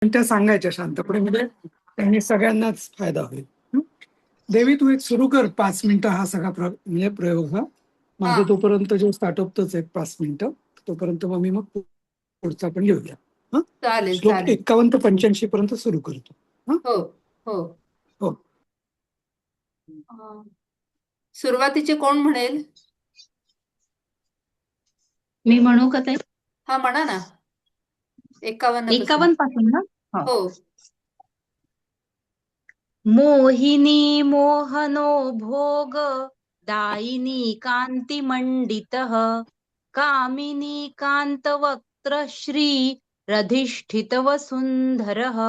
आणि त्या सांगायच्या शांतपणे, म्हणजे त्यांनी सगळ्यांनाच फायदा होईल. देवी तू एक सुरू कर 5 मिनिटं हा सगळा म्हणजे प्रयोग हा. माझं तोपर्यंत जो स्टार्टअपच आहे 5 मिनिटं, तोपर्यंत मग पुढचा पण घेऊया. हा, चालेल श्लोक चालेल. 51 ते 85 पर्यंत सुरू करतो. हा हो हो हो. सुरुवातीचे कोण म्हणेल? मी म्हणू का ते? हा म्हणा ना. 51 पासून. 51 पासून ना? हो. मोहिनी मोहनो भोग दायिनी कांती मंडितः कामिनी कांतवक्त्र श्री रधिष्ठित वसुंधरः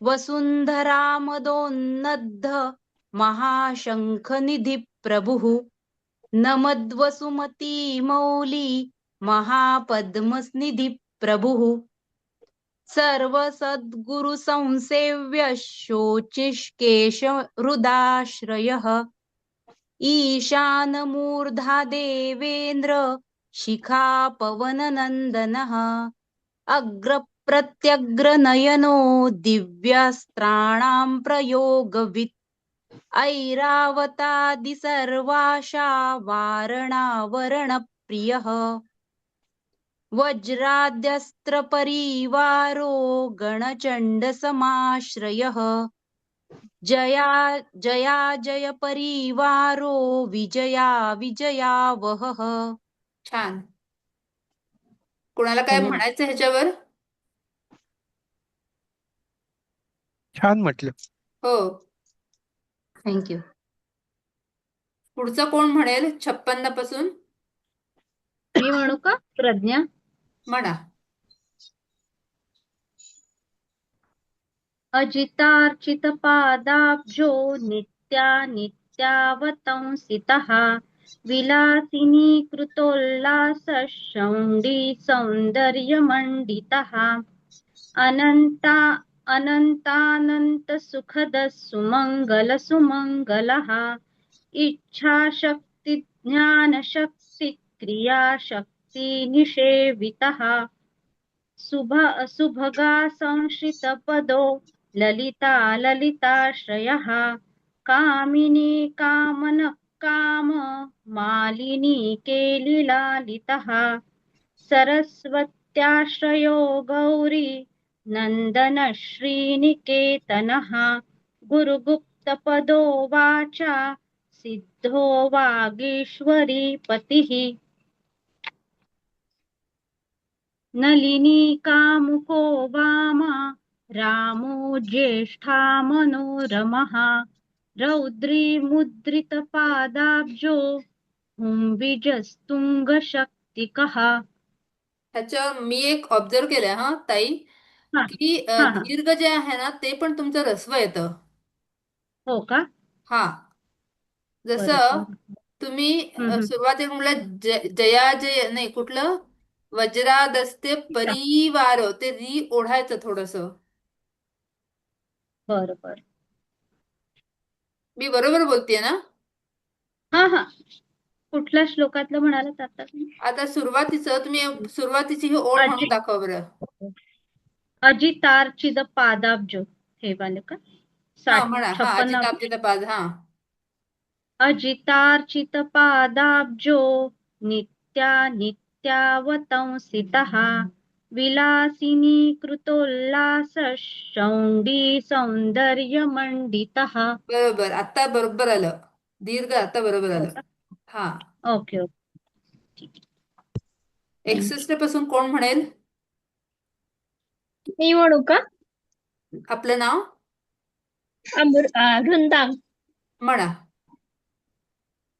वसुंधरामदोन्नद्ध महाशंखनिधि प्रभुः नमद्वसुमती मौली महापद्मनिधि प्रभुः सर्वसद्गुरु संसेव्य शोचिष्केश हृदाश्रयः ईशान मूर्धा देवेन्द्र शिखा पवन नंदनः अग्र प्रत्यग्र नयनो दिव्यास्त्राणां प्रयोगवित् ऐरावतादि सर्वाशा वारणावरण प्रियः वज्राद्यस्त्र परिवारो गणचण्ड समाश्रयः जया जया जय परिवारो विजया विजयावहः. छान. कोणाला काय म्हणायचं ह्याच्यावर? छान म्हटलं. हो. थँक्यू. पुढचं कोण म्हणेल 56 पासून? मी म्हणू का? प्रज्ञा म्हणा. अजितार्चित पादाब्जो नित्या नित्यावतंसितः विलासिनी कृतोल्लास शौण्डी सौन्दर्यमण्डितः अनन्ता अनन्तानन्त सुखद सुमङ्गल सुमङ्गलः इच्छाशक्ति ज्ञानशक्ति क्रियाशक्ति निषेवितः सुभगा संश्रितपदो ललिता ललिताश्रयः कामिनी कामन काम मालिनी केलिलालितः सरस्वत्याश्रयो गौरी नन्दन श्रीनिकेतनः गुरुगुप्तपदो वाचा सिद्धो वागीश्वरी पतिः नलिनी कामुको वामा रामो ज्येष्ठा मनोरमः रौद्री मुद्रित पादाब्जो हुंविजस्तुंग शक्तिकः. ह्याचं मी एक ऑब्झर्व केलंय हा ताई, की दीर्घ जे आहे ना ते पण तुमचं रस्व येतं. हो का? हा, जसं तुम्ही सुरुवातीला म्हटलं जया जय नाही, कुठलं वज्रादस्ते परिवार, ते री ओढायचं थोडस. बरोबर. मी बरोबर बोलतेय ना? हा हा. कुठल्या श्लोकातलं म्हणालात आता? आता सुरुवातीचं तुम्ही सुरुवातीची ही ओळ म्हणून दाखवा बरं. अजितार्चित पादाब्जो हे वाले का? हा म्हणा. हा, अजितार्चित पाद. हा, अजितार्चित पादाब्जो नित्या नित्यावतंसितः विलासिनी कृतोल्लास शौण्डी सौन्दर्यमण्डितः. बरोबर. आता बरोबर आलं. दीर्घ आता बरोबर आलं. हा. Okay okay. 61 पासून कोण म्हणेल? मी म्हणू का? आपलं नाव वृंदा. म्हणा.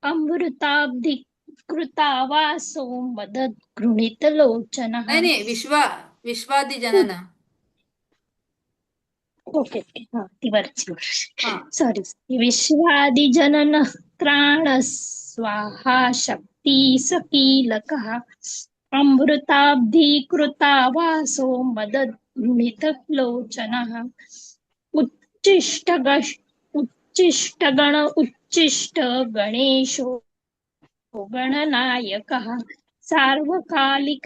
अमृताब्धी कृतावासो मदत गृणीत लोचनः. नाही, विश्वादी जनना. ओके. ती वरची. सॉरी. विश्वादी जनन त्राण स्वाहा शक्ती सकीलकः अमृताब्धी कृतावासो मदत गृणीत लोचनः उच्चिष्टगण उच्चिष्ट गणेशो गणनायकः सार्वकालिक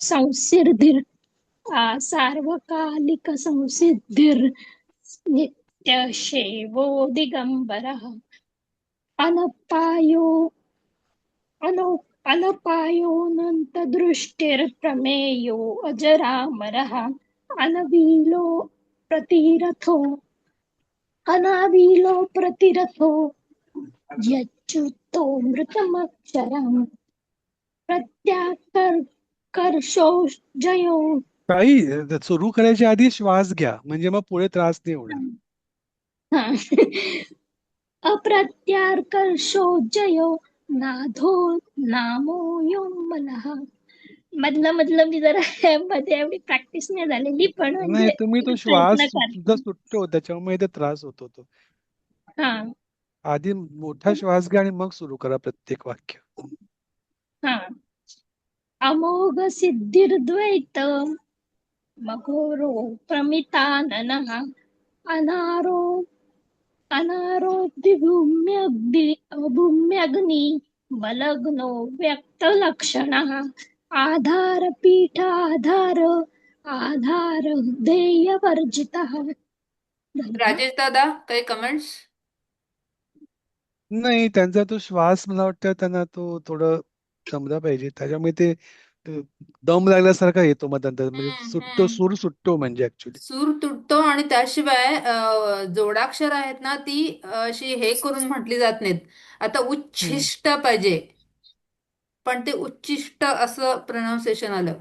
संसिद्धिर् सार्वकालिक संसिद्धिर् नित्यशेवो दिगंबरः अनपायो अनो अनपायोऽनन्तदृष्टिर्प्रमेयो अजरामरः अनविलो प्रतिरथो यच्युतो मृतमक्षरम् प्रत्याकर्षो जयो काही सुरू करायच्या आधी श्वास घ्या म्हणजे मग पुढे त्रास नाही होणार. अप्रत्याकर्षो जयो नाथो नामोऽयं मधलं मी जरा मध्ये एवढी प्रॅक्टिस नाही झालेली पण नाही म्हणजे तुम्ही तो प्रयत्न श्वास सुद्धा करते. सुटतो त्याच्यामुळे ते त्रास होतो. तो हा आधी मोठा श्वास घ्या आणि मग सुरू करा प्रत्येक वाक्य. हा अमोघ सिद्धिर्द्वैत मघोरो प्रमिताननः अनारो भूम्यग्नि बलग्नो व्यक्तलक्षणः आधार ध्येयवर्जितः. राजेश दादा काही कमेंट्स? नाही त्यांचा तो श्वास मला वाटतं त्यांना तो थोडं जमला पाहिजे त्याच्यामुळे ते दम लागल्यासारखा येतो मग नंतर म्हणजे सुटतो सूर सुटतो म्हणजे ऍक्च्युली सूर तुटतो आणि त्याशिवाय जोडाक्षर आहेत ना ती अशी हे करून म्हटली जात नाहीत. आता उच्छिष्ट पाहिजे पण ते उच्चिष्ट असं प्रोनाउन्सिएशन आलं.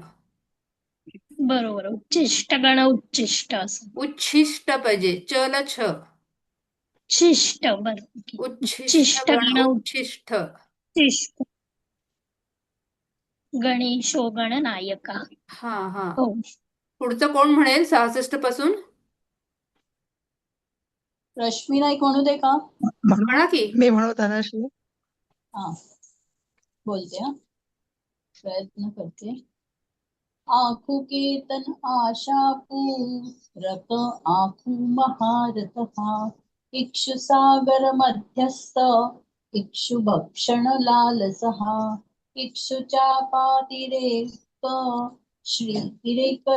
बरोबर उच्चिष्ट गण उच्चिष्ट असं उच्छिष्ट पाहिजे चल छ शिष्ट बरोबर उच्छिष्ट उच्चिष्ट गण गण उच्छिष्ट. उच्चिष्ट गणेशो गणनायका. हा हा हो पुढचं कोण म्हणेल 66 पासून? रश्मी नाईक म्हणू दे का? म्हणा की. मी म्हणू धनश्री. हा बोलते हा प्रयत्न करते. आखू कीर्तन आशा पूरक आखू महारथ इक्षु सागर मध्यस्थ इक्षु भक्षण लालसहा इक्षु चापातिरेक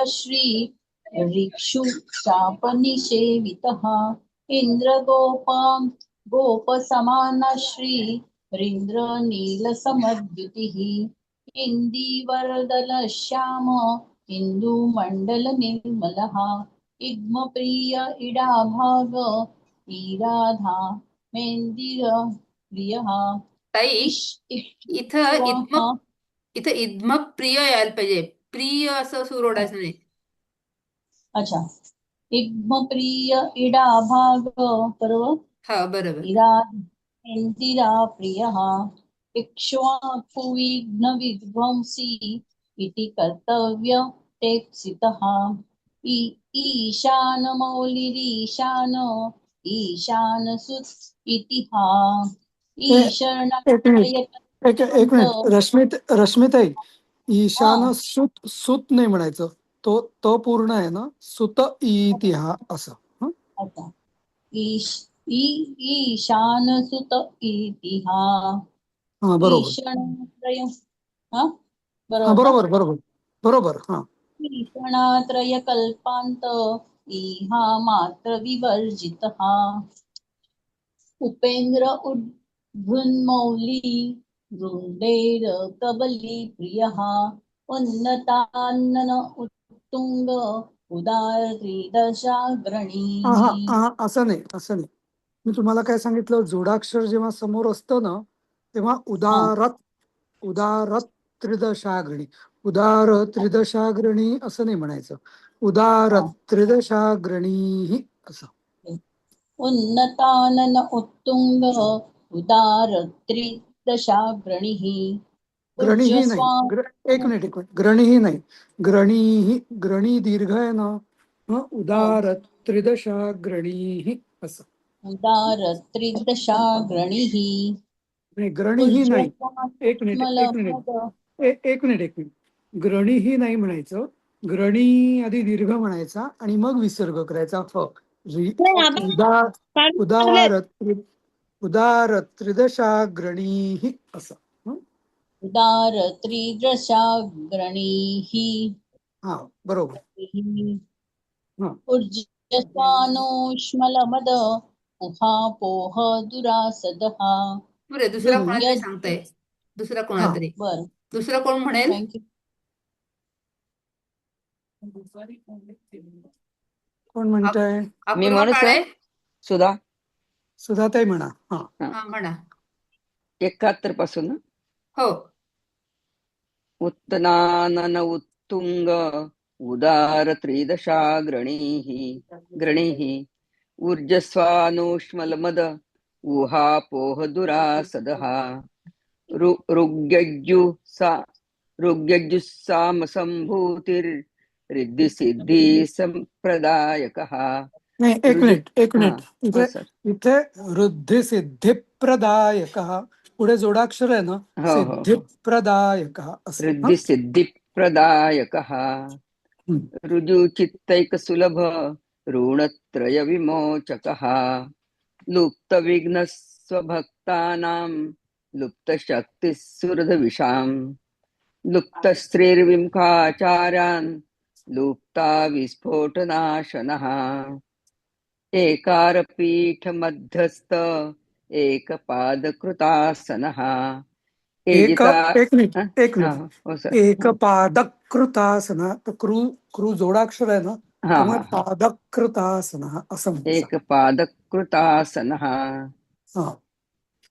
श्री ऋक्षु चाप निषेवितः इंद्र गोप समाना श्री रींद्र नील समद्युतिः इंदीवरदल श्याम इंदु मंडल निर्मलः इग्म प्रिय इडाभाग इराधा मेंदिर प्रियः ताई इथं इद्म प्रिय यायला पाहिजे. प्रिय असं सूर ओढायचं नाही. अच्छा इग्म प्रिय इडाभाग बरोबर. हा बरोबर. इंदिरा प्रियः इक्ष्वाकुविघ्न विध्वंसी इति कर्तव्य तेप्सितः ईशान मौलिरीशान ईशान सुत इतिहा एक मिनिट रश्मिताई ईशान सुत नाही म्हणायचं. तो पूर्ण आहे ना सुत इतिहा असं. अच्छा ईशान सुत इतिहा हा बरोबर. ईशणत्रय बरोबर हा ईशणात्रय कल्पांत इहा मात्र विवर्जितः उपेंद्र उद्भृन्मौली वृंदेर कबली प्रियः उन्नतानन उत्तुंग उदार त्रिदशाग्रणी. असं नाही. मी तुम्हाला काय सांगितलं जोडाक्षर जेव्हा समोर असतं ना तेव्हा उदारत त्रिदशाग्रणी असं नाही म्हणायचं. उदारत त्रिदशाग्रणी असं. उन्नतानन उत्तुंग उदार त्रिदशाग्रणीः ग्रणीही नाही. एक मिनिट ग्रणीही नाही. ग्रणी दीर्घ आहे ना. उदार त्रिदशाग्रणीः असं. उदार त्रिदशाग्रणीः नाही ग्रणीही नाही. एक मिनिट ग्रणीही नाही म्हणायचं. ग्रणी आधी दीर्घ म्हणायचा आणि मग विसर्ग करायचा फ. उदार त्रिदशाग्रणीः असं. उदार त्रिदशाग्रणीः हा बरोबर. हा ऊर्जस्वानोष्मलमद उहापोह दुरासदः. बरे दुसरा हम्म. कोणातरी यज् सांगताय, दुसरा हा कोणातरी, बर दुसरा कोण म्हणेल? थँक्यू. कोण म्हणतंय? मी अपूर्वा म्हणू काळे. सर? सुधा सुधाताई म्हणा. हा हा म्हणा. 71 पासून ना? हो. उत्तनानन उत्तुंग उदार गृणीः ऊर्जस्वानुष्मलमद ऊहापोह दुरासदः ऋग्यजुस्सामसम्भूतिर्रिद्धि सिद्धि संप्रदायकः. नाही, एक ऋजु मिनिट हा इथे हो सर. इथे वृद्धी सिद्धिप्रदायक पुढे जोडाक्षर आहे ना, हो हो हो. सिद्धिप्रदायक असं. हा? ऋद्धि सिद्धिप्रदायकः हम्म. ऋजुचित्तैकसुलभ ऋणत्रय विमोचकः लुप्तविघ्नस्वभक्तानां लुप्तशक्तिः सुरधविषाम् लुप्तस्त्रीर्विमुखाचार्यान् लुप्ता विस्फोटनाशनः एकारपीठमध्यस्थ एकपादकृतासनः एक एजिता. मिनिट हा हो सर. एकपादकृतासन, तर क्रू जोडाक्षर आहे ना, हा त्यामुळे हा हा. पादकृतासन असं म्हणतात. एकपादकृतासनः हा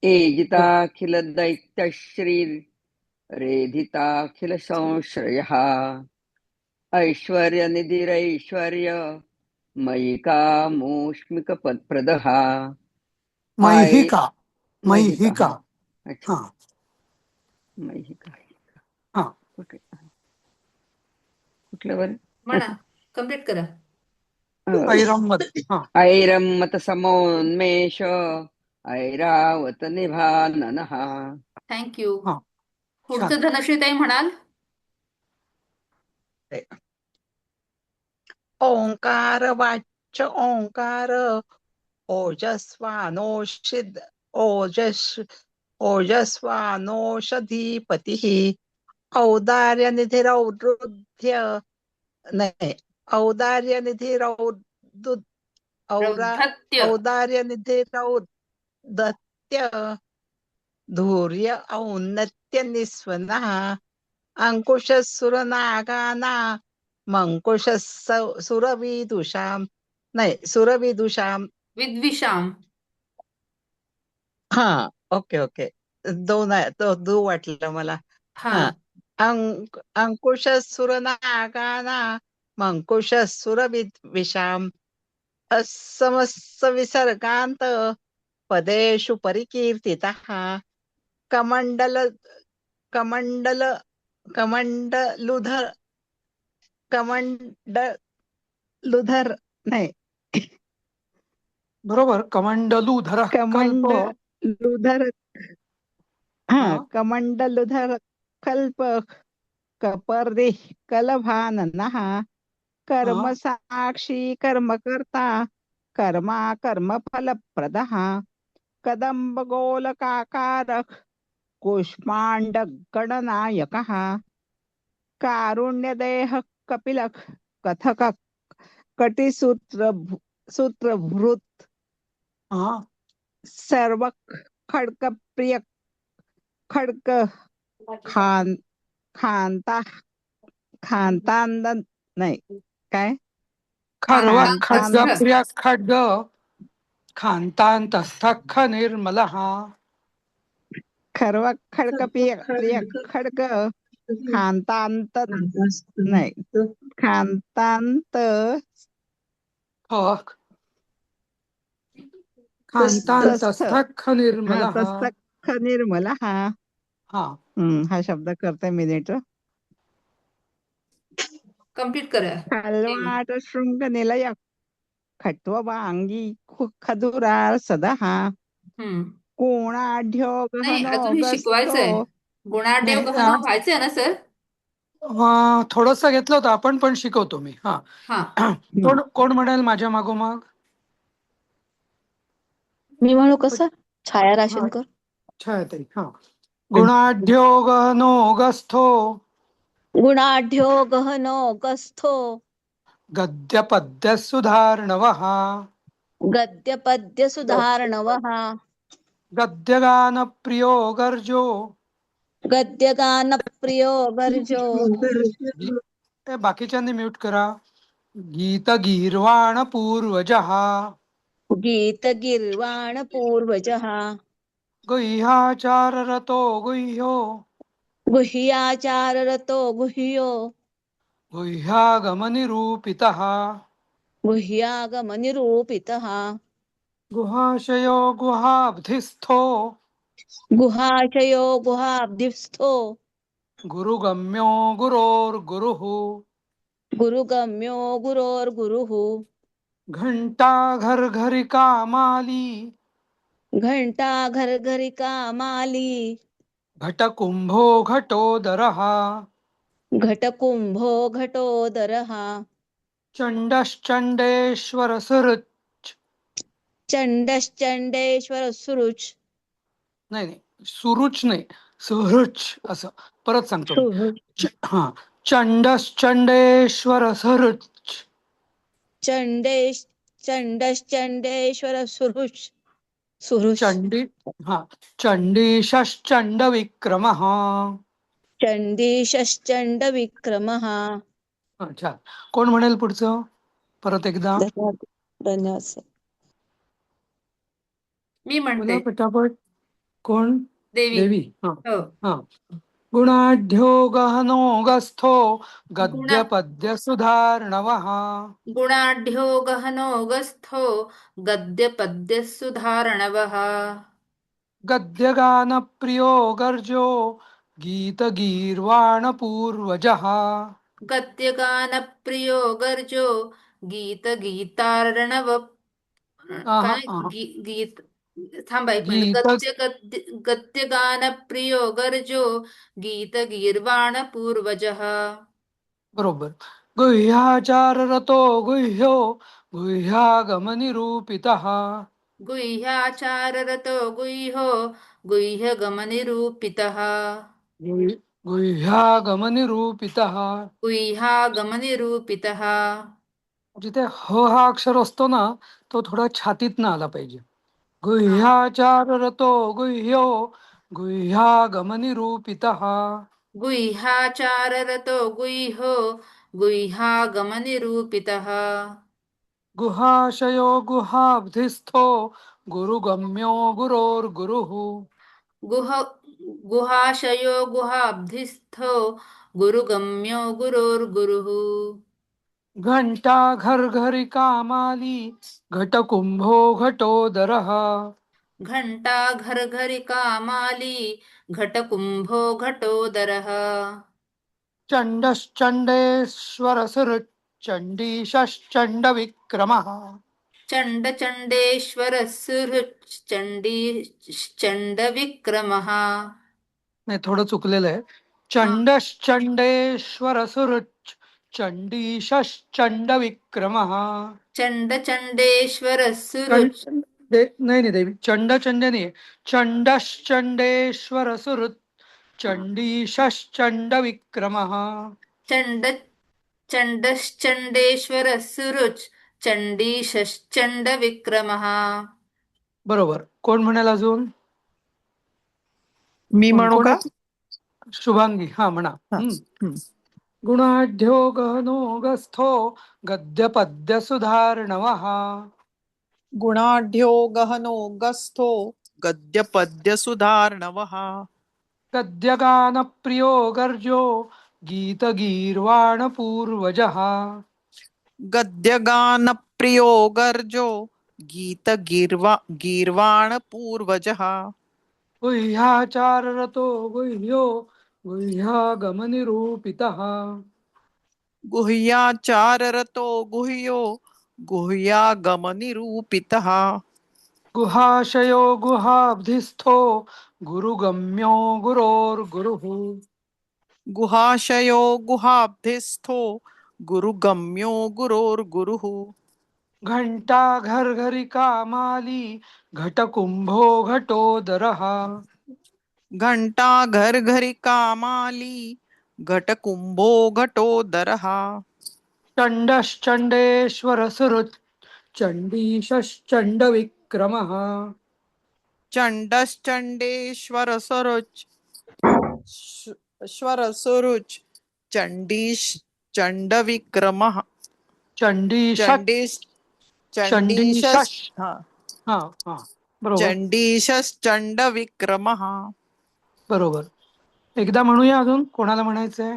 एजिताखिल दैत्यश्रीरेधिताखिल संश्रयः ऐश्वर्यनिधिरैश्वर्य मयिका प्रदः मैहिका. मैहिका. अच्छा, हा मैहिका. हा कुठलं बरं? म्हणा, कम्प्लीट करा. ऐरावत. हा ऐरमत समोन्मेष ऐरावत निभाननः. थँक्यू. हा छान. पुढचं धनश्रीताई म्हणाल. ओंकार वाच्य ओंकार ओजस्वानोषिद ओजस्वानोषधीपतिः औदार्यनिधिरौरुध्य नाही रौद्धत्य. औदार्यनिधिरौदत्य धैर्य औन्नत्य निस्वनः अंकुश सुरनागाना मंकुश सुरविदुषाम. विद्विषाम. हा ओके दोन आहे, तो दू वाटलं मला. हा. हा अंकुश सुरनागाना मंकुश सुरविषाम असमस्त विसर्गांत पदेषु परिकीर्तितः कमंडल कमंडल कमंडलुधर नाही बरोबर. कमंडलूधर कल्प. कमंडलुधर. हा कमंडलुधर कल्प कपर्दि कलभाननः कर्म हा साक्षी कर्मकर्ता कर्मा कर्मफलप्रदः कदंब गोलकाकार कुष्मांड गणनायकः कारुण्यदेह कपिलक कथक सूत्रभृत हा सर्व खडक प्रिय खडक खांतांद नाही काय खर्व खांतांतस्थ. खड्ग प्रिय खड्ग खांतांतस्थ निर्मल. खरव खडक प्रिय खडक खांतांत नाही खांतांत खांतांतस्थ निर्मल. तस्थ निर्मल. हा हा शब्द करते मिनिट. कम्प्लीट करा. खलवाट शृंग निलय खट्ववांगी खदुरार सदः कोणाढ्यो नाही, गहनो अजून हे शिकवायचंय. गस्तो. गुणाढ्य नाही, गहन व्हायचंय ना सर? थोडस घेतलं होतं आपण, पण शिकवतो मी. हा हा. कोण म्हणेल माझ्या मागोमाग? मी म्हणू कसं? छाया राशनकर. छायाताई. हा गुणाढ्यो गहनो गस्थो गुणाढ्यो गहनो गस्थो गद्यपद्यसुधार्णवः गद्यपद्यसुधार्णवः गद्यगानप्रियो गर्जो गद्यगानप्रियो गर्जो ते बाकीच्यांनी म्यूट करा. गीतगीर्वाण पूर्वजः गीतगीर्वाण पूर्वजः गुह्याचाररतो गुह्यो गुह्याचाररतो गुह्यो गुह्यागमनिरूपितः गुह्यागमनिरूपितः गुहाशयो गुहाब्धिस्थो गुहाशयो गुहाब्धिस्थो गुरुगम्यो गुरोर्गुरुः गुरुगम्यो गुरोर्गुरुः घंटा घर घरी कामाली घंटा घर घरिका माली घटकुंभो घटोदरः घटकुंभो घटोदरः चंडश्चंडेश्वर सुरुच चंडश्चंडेश्वर सुरुच नाही सुरुच नाही सुरुच असं परत सांगतो मी. सुरुच हा चंडश्चंडेश्वर सुरुच चंडश्चंडेश्वर सुरुच सुरुच चंडी हा चंडीशश्चंड विक्रमः. चंडीशश्चंड विक्रमः. अच्छा कोण म्हणेल पुढचं परत एकदा धन्यवाद धन्यवाद सर. मी म्हणते. बोला पटापट. कोण? देवी. देवी. हा हो. हा गुणाढ्यो गहनो गस्थो गुण गद्य पद्य सुधार्णवः गुणाढ्यो गहनो गस्थो गद्य पद्य सुधारणवः गद्यगान प्रियो गर्जो गीत गीर्वाण पूर्वजः गद्यगान प्रियो गर्जो गीत गीतार्णव आहा, काय आहा. गीत थांबा एक मिनिट. गीत गद्यगान प्रियो गर्जो गीत गीर्वाण पूर्वजः. बरोबर. गुह्याचाररतो गुह्यो गुह्यागमनिरूपितः गुह्याचाररतो गुह्यो गुह्यगमनिरूपितः. गुह्यागमनिरूपितः. गुह्यागमनिरूपितः. जिथे ह हा अक्षर असतो ना तो थोडा छातीतनं आला पाहिजे. गुह्याचाररतो गुह्यो गुह्यागमनिरूपितः. गुह्याचाररतो गुह्यो गुह्यागमनिरूपितः. गुहाशयो गुहाब्धिस्थो गुरुगम्यो गुरोर्गुरुः गुह गुहाशयो गुहाब्धिस्थो गुरुगम्यो गुरोर्गुरुः. घंटा घर घरी कामाली घटकुंभो घटोदरः घंटा घर घरी कामाली घटकुंभो घटोदरः. चंडश्चंडेश्वर सुरचंडीशश्चंड विक्रमः. चंड चंडेश्वर सुहृच्चंडी चंड विक्रमः. नाही थोडं चुकलेलं आहे. चंडश्चंडेश्वर सुरुच चंडीशश्चंड विक्रमः. चंड चंडेश्वर सुहृच नाही नाही देवी चंड चंड नाही चंडश्चंडेश्वर सुरुच चंडीशश्चंड विक्रमः. चंड चंडश्चंडेश्वर सुरुच चंडीशश्चंड विक्रमः. बरोबर. कोण म्हणाल अजून? मी म्हणू का? शुभांगी. हा म्हणा. गुणाढ्यो गहनो गस्थो गद्य पद्य सुधार्णवः गुणाढ्यो गहनो गस्थो गद्यपद्यसुधार्णवः गद्यगान प्रियो गर्जो गीत गीर्वाण पूर्वजः गद्यगानप्रियो गर्जो गीर्वाणपूर्वजः गुह्याचाररतो गुह्यो गुह्यागमनिरूपितः गुह्याचाररतो गुह्यो गुह्यागमनिरूपितः गुहाशयो गुहाब्धिस्थो गुरुगम्यो गुरोर्गुरुः गुहाशयो गुहाब्धिस्थो गुरुगम्यो गुरोर्गुरुः घंटा घर घरी कामाली घटकुंभो घटोदरः घंटा घर घरी कामाली घटकुंभो घटोदरः चण्डश्चण्डेश्वर सुहृत् चण्डीशश्चण्ड विक्रमः चण्डश्चण्डेश्वरसरुच् श्वरसुरुच् चण्डीश् चण्डविक्रमः चण्डीश चण्डीश् चण्डीशस् चण्डीशश् हा हा हा बरोबर चण्डीशश्चण्डविक्रमः बरोबर. एकदा म्हणूया, अजून कोणाला म्हणायचंय?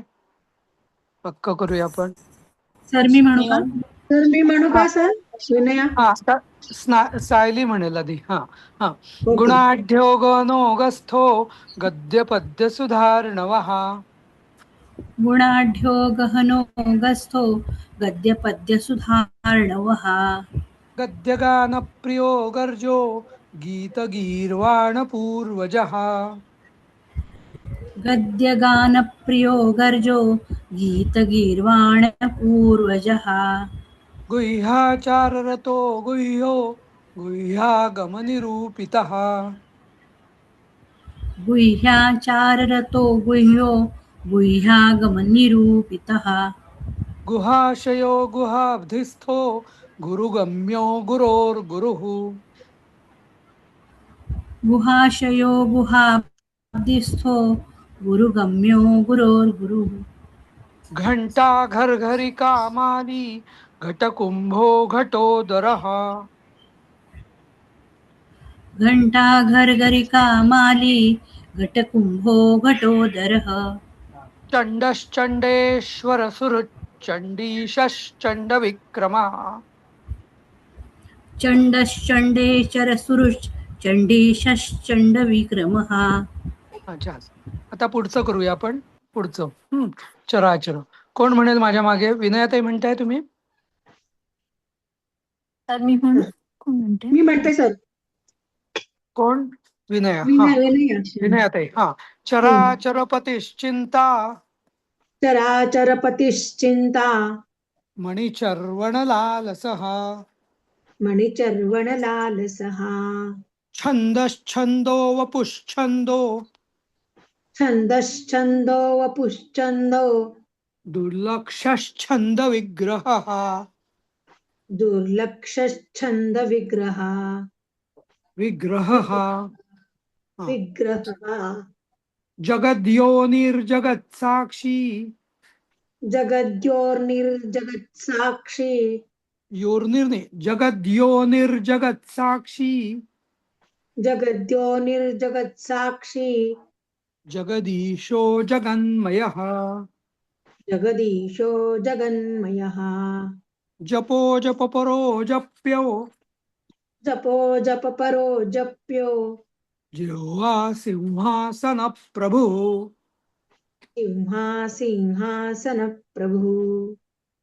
पक्क करूया आपण. सर मी म्हणू का? सर मी म्हणू हा का सर? विनया हा सायली म्हणेल आधी. हा हा ओके. गुणाढ्यो गणोगस्थो गद्य पद्य सुधार्णवः गुणाढ्यो गहनो गस्थो गद्यपद्यसुधार्णवः गद्यगान प्रियो गर्जो गीत गीर्वाण पूर्वजः गद्यगानप्रियो गर्जो गीतगीर्वाणपूर्वजः गुह्याचाररतो गुह्यो गुह्यागमनिरूपितः गुह्याचाररतो गुह्यो गुह्यागमनिरूपितः गुहाशयो गुहाब्धिस्थो गुरुगम्यो गुरोर्गुरुः गुहाशयो गुहाब्धिस्थो गुरुगम्यो गुरोर्गुरुः घंटा घर घरी कामाली घटकुंभो घटोदरः घंटा घरघरिका माली घटकुंभो घटोदरः चण्डश्चण्डेश्वर सुहृच्चण्डीशश्चण्ड विक्रमः चण्डश्चण्डेश्वरसुरुश् चण्डीशश्चण्डविक्रमः अच्छा, आता पुढचं करूया आपण. पुढचं चराचर. कोण म्हणेल माझ्या मागे? विनयाताई म्हणताय तुम्ही? तर मी म्हणू? कोण म्हणते? मी म्हणते सर. कोण? विनया. हा विनया. विनयाताई. हा चराचरपतिश्चिंता चराचरपतिश्चिंता मणिचर्वणलालसः मणिचर्वणलालसः छन्दश्छन्दो वपुश्छन्दो छन्दश्छन्दो वपुश्छन्दो दुर्लक्षश्छन्द विग्रहः दुर्लक्षच्छन्द विग्रहः विग्रहः विग्रहः जगद्योनिर्जगत्साक्षी जगद्योर्निर्जगत्साक्षी योर्निर्ने जगद्योनिर्जगत्साक्षी जगद्योनिर्जगत्साक्षी जगदीशो जगन्मयः जगदीशो जगन्मयः जपो जपपरो जप्यो जपो जपपरो जप्यो जिह्वा सिंहासन प्रभु सिंहासन प्रभू.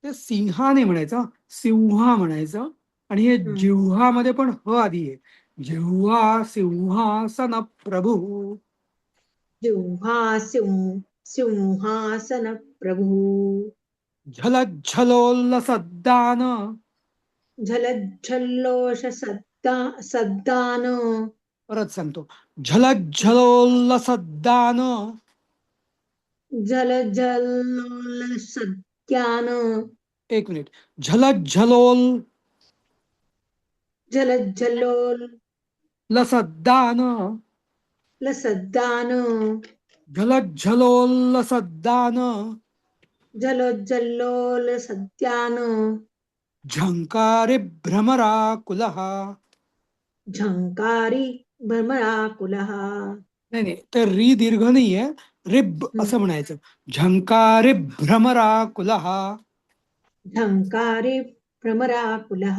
ते सिंहाने म्हणायचं, सिंहा म्हणायचं. आणि हे जिव्हामध्ये पण ह आधी आहे. जिव्हा सिंहासन प्रभू जिव्हा सिंहासन प्रभू. झलज्झलोल्लसद्दान झलज्झल्लोष सद्दान. परत सांगतो, झलज्झलोल्लसद्दान झलझल्लोलसद्दान. एक मिनिट. झलज्झलोल झलझल्लोल लसद्दान लसद्दान. झलज्झलोल्लसद्दान झलझल्लोलसद्दान. झंकारे भ्रमराकुलः. झंकारी भ्रमराकुलः. नाही नाही, तर री दीर्घ नाहीये, रिब असं म्हणायचं. झंकारे भ्रमराकुलः. झंकारी भ्रमराकुलः.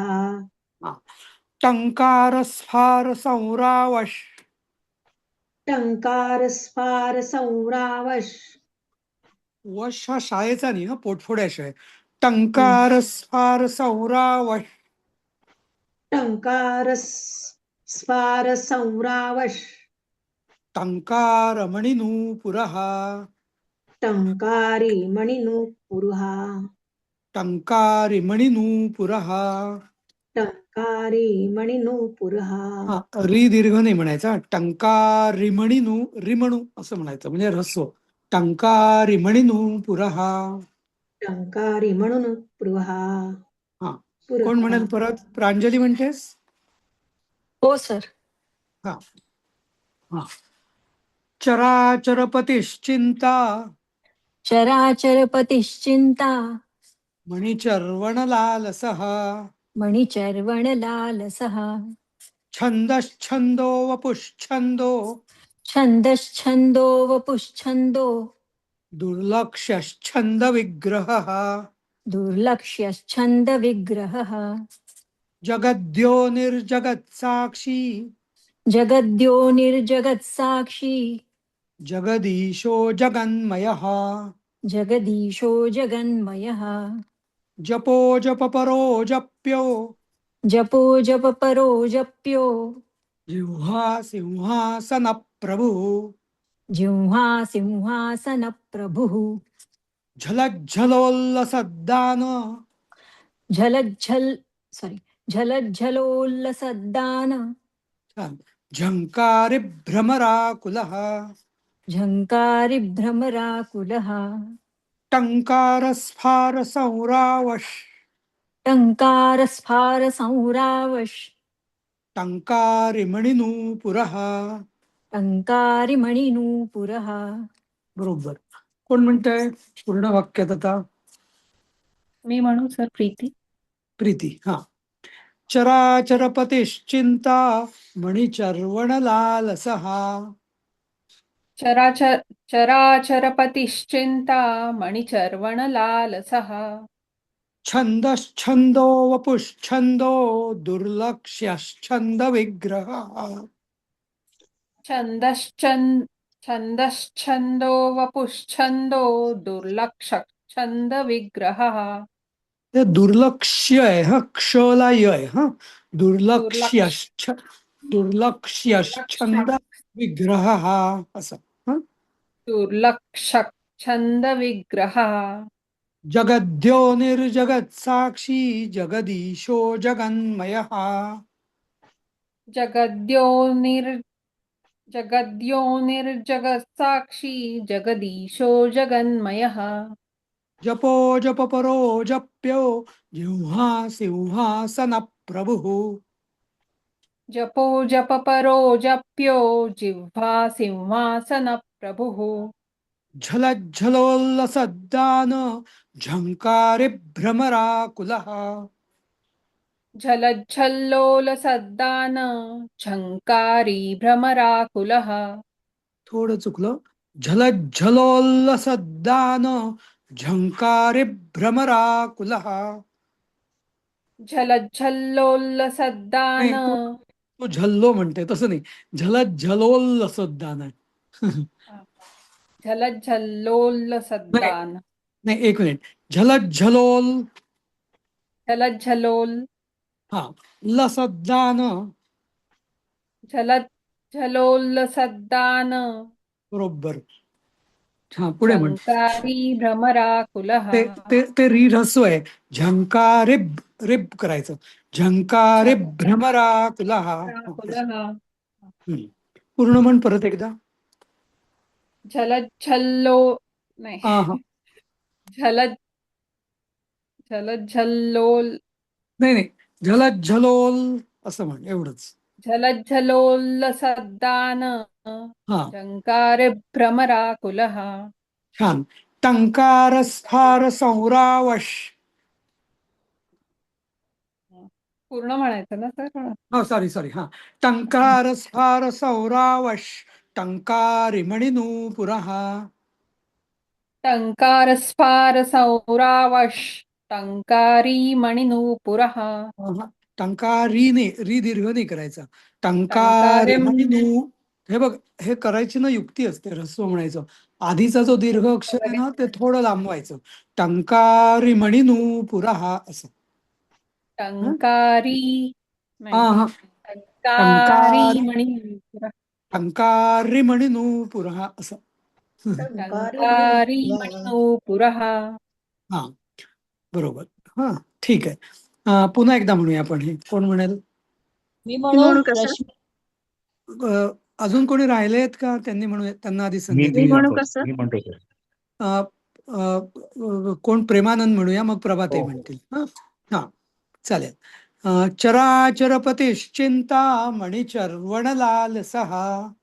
टंकार स्फार संरावश टंकार स्फार संरावश. वश हा शाळेचा नाही, हा पोटफोड्याशिवाय आहे. टंकार स्फार संरावश टंकार स्फार संरावश. टंकार मणिनूपुरः टंकारी मणिनूपुरः. टंकारी मणिनूपुरः. टंकारी मणिनूपुरः. री दीर्घ नाही म्हणायचा. टंकारी मणिनू रिमणू असं म्हणायचं, म्हणजे ह्रस्व. टंकारी मणिनूपुरः. टंकारी म्हणून पुरहा. हा, कोण म्हणेल परत? प्रांजली म्हणतेस? हो सर. हा हा. चराचरपतिश्चिंता चराचरपतिश्चिंता मणिचर्वणलालसः. मणिचर्वणलालसः. छन्दश्छन्दो वपुश्छन्दो छन्दश्छन्दो वपुश्छन्दो दुर्लक्ष्यश्छन्दविग्रहः. दुर्लक्ष्यश्छन्दविग्रहः. जगद्यो निर्जगत्साक्षी जगद्यो निर्जगत्साक्षी जगदीशो जगन्मयः. जगदीशो जगन्मयः. जपो जपपरो जप्यो जपो जपपरो जप्यो जिह्वा सिंहासनप्रभुः. जिह्वा सिंहासनप्रभुः. झलज्झलोल्लसद्दान झलज्झलोल्लसद्दान झङ्कारिभ्रमराकुलः. झङ्कारिभ्रमराकुलः. टङ्कारस्फारसंरावश् टङ्कारस्फारसंरावश् टङ्कारिमणिनूपुरः. टङ्कारिमणिनूपुरः. बरोबर. कोण म्हणतंय पूर्ण वाक्यात आता? मी म्हणू सर? प्रीती. प्रीती. हा. चराचरपतिश्चिंता मणिचर्वणलालसः. चराचरपतिश्चिंता मणिचर्वणलालसः. छन्दश्छन्दो वपुश्छन्दो दुर्लक्ष्यश्छन्दविग्रहः. छन्दश्छन्दो वपुश्छन्दो दुर्लक्षच्छन्दविग्रहः. ते दुर्लक्ष्य आहे हा, क्षला य आहे हा. दुर्लक्ष्यश्छंद विग्रहः असं. हा. दुर्लक्षच्छन्दविग्रहः. जगद्यो निर्जगत्साक्षी जगदीशो जगन्मयः. जगद्यो निर्जगत्साक्षी जगदीशो जगन्मयः. जपो जपपरो जप्यो जिह्वा सिंहासनप्रभुः. जपो जपपरो जप्यो जिह्वा सिंहासनप्रभुः. झलज्झलोल्लसद्दान झङ्कारिभ्रमराकुलः. झलज्झल्लोलसद्दान झङ्कारी भ्रमराकुलः. थोडं चुकलं. झलज्झलोल्लसद्दान झङ्कारिभ्रमराकुलः. झलज्झल्लोलसद्दान. तो झल्लो म्हणते, तसं नाही. झलज्झलोल्लसद्दान आहे. झलज्झल्लोलसद्दान. नाही, एक मिनिट. झलज्झलोल झलज्झलोल. हा. लसद्दान झलज्झलोलसद्दान बरोबर. हा, पुढे म्हण. झङ्कारी भ्रमराकुलः. ते री ह्रस्व आहे. झंकारिब रिब करायचं. झंकारिभ्रमराकुलः. पूर्ण म्हण परत एकदा. झलज्झल्लो नाही. हा हा. झलज्झल्लोल नाही नाही, झलज्झलोल असं म्हण, एवढंच. झलज्झलोल्लसद्दान हा, झङ्कारि भ्रमराकुलः. छान. टंकारस्फार संरावश. पूर्ण म्हणायचं ना सर? हा, सॉरी हा. टंकारस्फार संरावश टंकारिमणिनूपुरः. टङ्कारस्फार संरावश टङ्कारी मणिनूपुरः. टंकारीने री दीर्घ नाही करायचा. टंकारिमणिनू. हे बघ, हे करायची ना युक्ती असते ह्रस्व म्हणायचं. आधीचा जो दीर्घ अक्षर आहे ना, ते थोडं लांबवायचं. टंकारिमणिनूपुरः असं. टंकारी हा. टंकारी मणिनूपुरः. टंकारिमणिनूपुरः असं. टंकारी मणिनूपुरः. हा, बरोबर. हा, ठीक आहे. पुन्हा एकदा म्हणूया आपण. हे कोण म्हणेल? मी म्हणू? कसं? अजून कोणी राहिले आहेत का? त्यांनी म्हणूया, त्यांना आधी मी संधी मी देऊया. म्हणू म्हणतो का सर? मी म्हणतो सर. अ, कोण प्रेमानंद म्हणूया, मग प्रभाताई हो, हो. म्हणतील. हा हा चालेल. चराचरपतिश्चिंता मणिचर्वणलाल सहा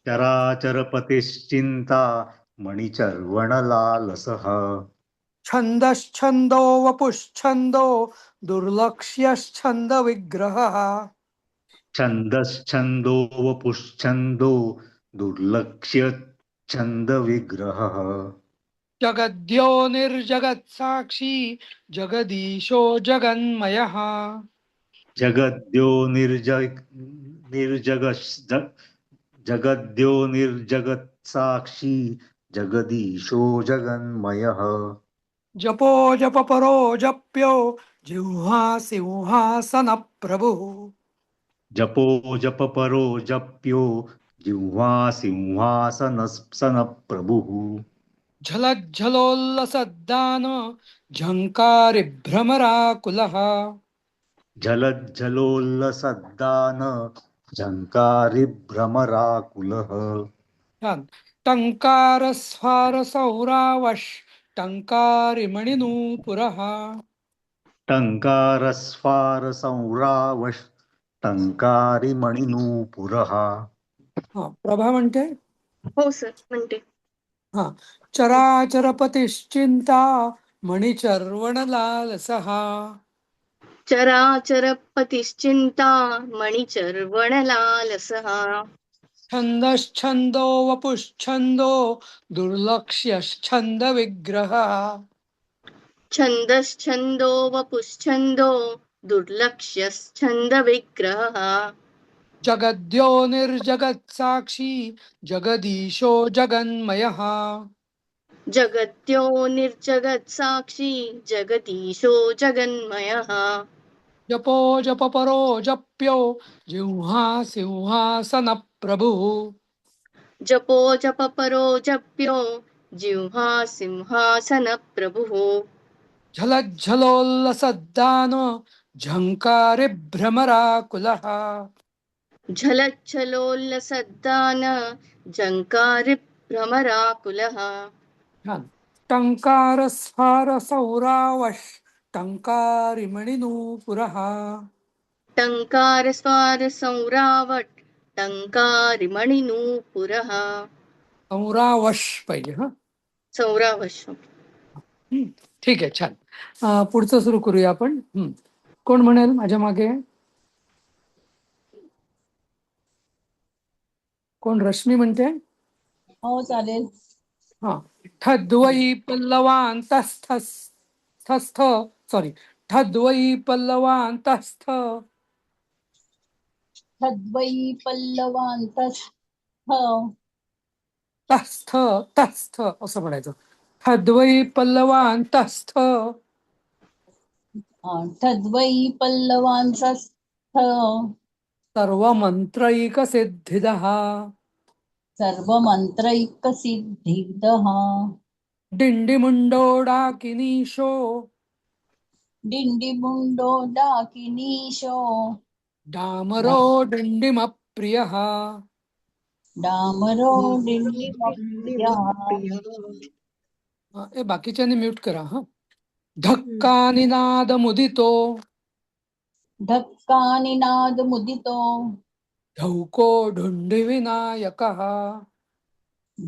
चराचरपतिश्चिंता मणिचर्वणलालसः छंदश्छंदो वपुश्छंदो दुर्लक्ष्यश्छंद विग्रह छंदश्छंदो वपुश्छंदो दुर्लक्ष्य छंदविग्रहः जगद्यो निर्जगत साक्षी जगदीशो जगन्मयः जगद्यो जगद्यो निर्जगत साक्षी जगदीशो जगन्मयः जपो जप परो जप्यो जिह्वा सिंहासन प्रभु जपो जप परो जप्यो जिह्वा सिंहासन प्रभुः झलज्झलोल्लसद्दान झंकारि भ्रमराकुलः झलज्झलोल्लसद्दान झंकारिभ्रमराकुलः छान. टंकार स्फार सौरावश टंकारि मणिनूपुरः टंकारस्फार संरावश टंकारिमणिनूपुरः हा प्रभा म्हणते. हो सर म्हणते. हा चराचरपतिश्चिंता मणिचर्वणलालसः चराचरपतिश्चिंता मणिचर्वणलालसः छंदश्छंदो वपुश्छंदो दुर्लक्ष्यश्छंद विग्रह छंदश्छंदो वपुश्छंदो दुर्लक्ष्यश्छंद विग्रहः जगद्यो निर्जगत साक्षी जगदीशो जगन्मयः जगत्यो निर्जगत साक्षी जगदीशो जगन्मयः जपो जप परो जप्यो जिह्वा सिंहासन प्रभु जपो जप परो जप्यो जिह्वा सिंहासन प्रभुः झलज्झलोल्लसद्दान झंकारि भ्रमराकुलः झलच्छलोल्लसद्दान जङ्कारि भ्रमराकुलः छान. टंकार स्फार सौरावश टंकारि मणिनूपुरः टङ्कार स्वार संरावट टङ्कारिमणिनूपुरः सौरावश पाहिजे. हा सौरावश्यम. ठीक आहे. छान. पुढचं सुरू करूया आपण. कोण म्हणेल माझ्या मागे? कोण? रश्मी म्हणते. हो चालेल. हा ठद्वयी पल्लवांतस्थ सॉरी ठद्वयी पल्लवांतस्थ तद्वै पल्लवांतस्थ तस्थ तस्थ असं म्हणायचं. ठद्वयी पल्लवांतस्थ तद्वै पल्लवांतस्थ सर्वमंत्रैक सिद्धिदः सर्वमन्त्रैकसिद्धिदः डिंडिमुंडो डाकिनीशो डिण्डिमुण्डो डाकिनीशो डामरो डिंडिमप्रियः डामरो डिण्डिमप्रियः हे बाकीच्यांनी म्यूट करा. हा धक्कानिनाद मुदितो धक्कानिनादमुदितो धौको ढुंडिविनायकः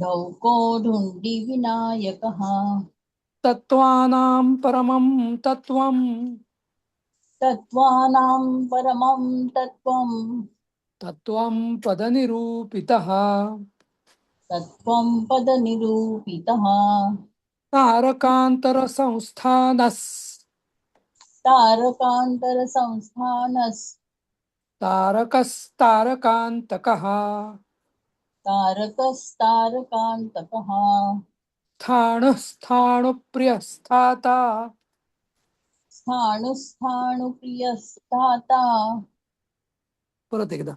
ढौको ढुण्डिविनायकः तत्त्वानां परमं तत्त्वं तत्त्वानां परमं तत्त्वं तत्त्वं पदनिरूपितः तत्त्वं पदनिरूपितः तारकान्तरसंस्थानस् तारकस्तारकान्तकः तारकस्तारकान्तकः स्थाणुः स्थाणुप्रियस्थाता स्थाणुस्थाणुप्रियस्थाता. परत एकदा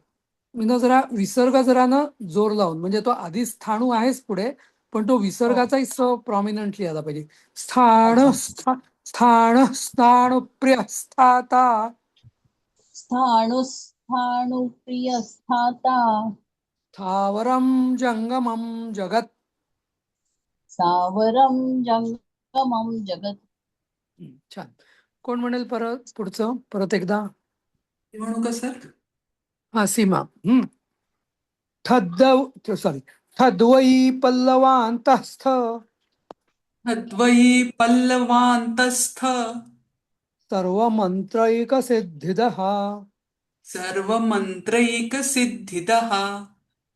मी ना जरा विसर्ग जरा ना जोर लावून, म्हणजे तो आधी स्थाणू आहेच पुढे, पण तो विसर्गाचाही प्रॉमिनंटली आला पाहिजे. स्थाणुप्रियस्थाता स्थाणुस्थाणुप्रियस्थाता स्थावरं जंगमं जगत्. सावरं जंगमं जगत्. छान. कोण म्हणेल परत पुढचं परत एकदा? म्हणू का सर? हा सीमा. सॉरी. थद्वयी पल्लवांतस्थ अद्वयी पल्लवान्तस्थ सर्वमन्त्रैकसिद्धिदः सर्वमन्त्रैकसिद्धिदः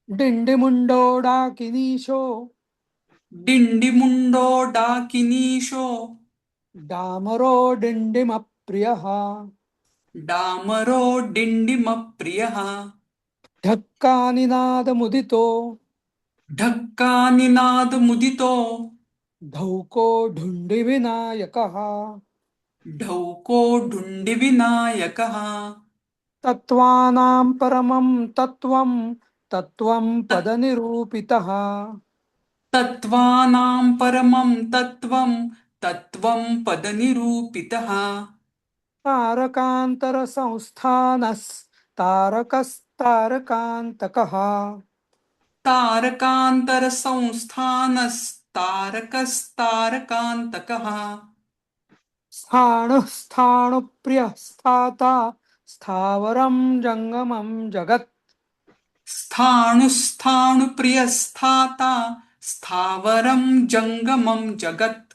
डिण्डिमुण्डोडाकिनीशो डिण्डिमुण्डो डाकिनीशो डामरो डिण्डिमप्रियः डामरो डिण्डिमप्रियः ढक्कानिनादमुदितो ढक्कानिनादमुदितो धौको ढुण्डिविनायकः ढौको ढुण्डिविनायकः तत्त्वानां परमं तत्त्वं तत्त्वं पदनिरूपितः तत्त्वानां परमं तत्त्वं तत्त्वं पदनिरूपितः तारकान्तरसंस्थानस्तारकस्तारकान्तकः तारकान्तरसंस्थानस्तारकस्तारकान्तकः स्थाणुः स्थाणुप्रियः स्थाता स्थावरं जङ्गमं जगत्. स्थाणुस्थाणुप्रियस्थाता स्थावरं जंगमं जगत्.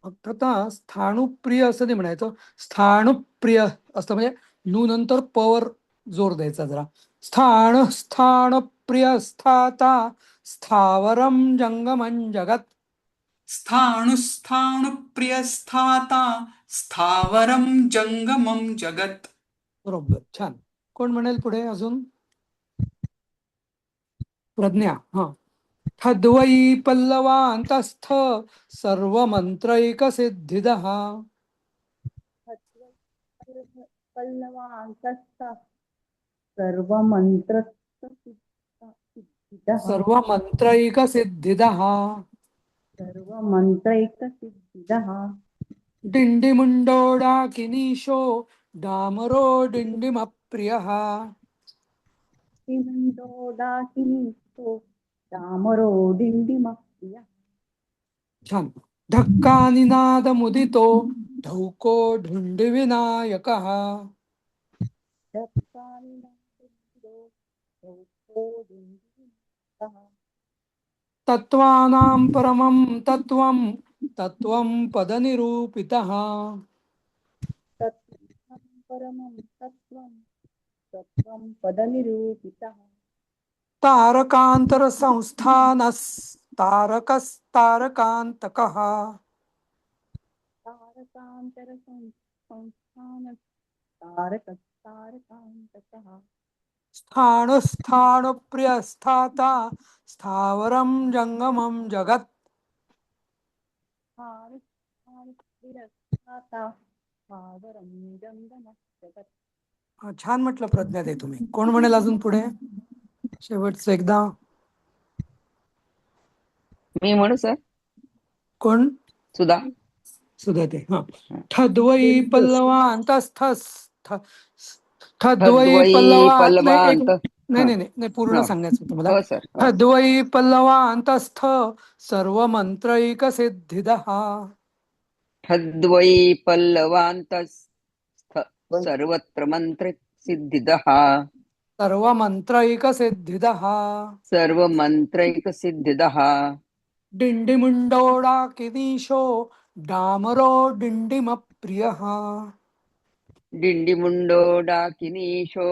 फक्त आता स्थाणुप्रिय असं नाही म्हणायचं, स्थाणुप्रिय असतं म्हणजे नू नंतर पवर जोर द्यायचा जरा. स्थाणुप्रिय स्थाता स्थावरं जंगमं जगत्. स्थाणुस्थाणुप्रियस्थाता स्थावरं जंगमं जगत्. बरोबर. छान. कोण म्हणेल पुढे अजून? प्रज्ञा. हा. थद्वयी पल्लवांतस्थ सर्वमन्त्रैकसिद्धिदः पल्लवान्तस्थ सर्वमन्त्रसिद्धिदः सर्वमन्त्रैकसिद्धिदः सर्वमन्त्रैकसिद्धिदः डिण्डिमुण्डोडाकिनीशो डामरो डिण्डिमप्रियः डाकिनीशो डामरो डिण्डिमप्रियः. छान. धक्कानिनादमुदितो धौको ढुण्डिविनायकः तत्त्वानां परमं तत्त्वं तत्त्वं पदनिरूपितः परमं तत्त्वं तत्त्वं पदनिरूपितः तारकान्तरसंस्थानस्तारकस्तारकान्तकः तारकान्तरसंस्थानस्तारकस्तारकान्तकः स्थाणुस्थाणुप्रियस्थाता स्थावरं जङ्गमं जगत्. स्थाणुस्थाणुप्रियस्थाता स्थावरं जङ्गमं जगत्. छान म्हटलं प्रज्ञा ते तुम्ही. कोण म्हणेल अजून पुढे शेवटचं एकदा? मी म्हणू सर? कोण? सुधा. सुधाते. हा. थद्वयी पल्लवांतस्थस् थद्वयी थद्वयी पल्लवांत नाही पूर्ण सांगायचं तुम्हाला. हो सर. थद्वयी पल्लवांतस्थ सर्वमन्त्रैकसिद्धिदः थद्वयी पल्लवान्तस्थ सर्वत्र मंत्रसिद्धिदः सर्वमन्त्रैकसिद्धिदः सर्वमन्त्रैकसिद्धिदः डिण्डिमुण्डोडाकिनीशो डामरो डिण्डिमप्रियः डिण्डिमुण्डो डाकिनीशो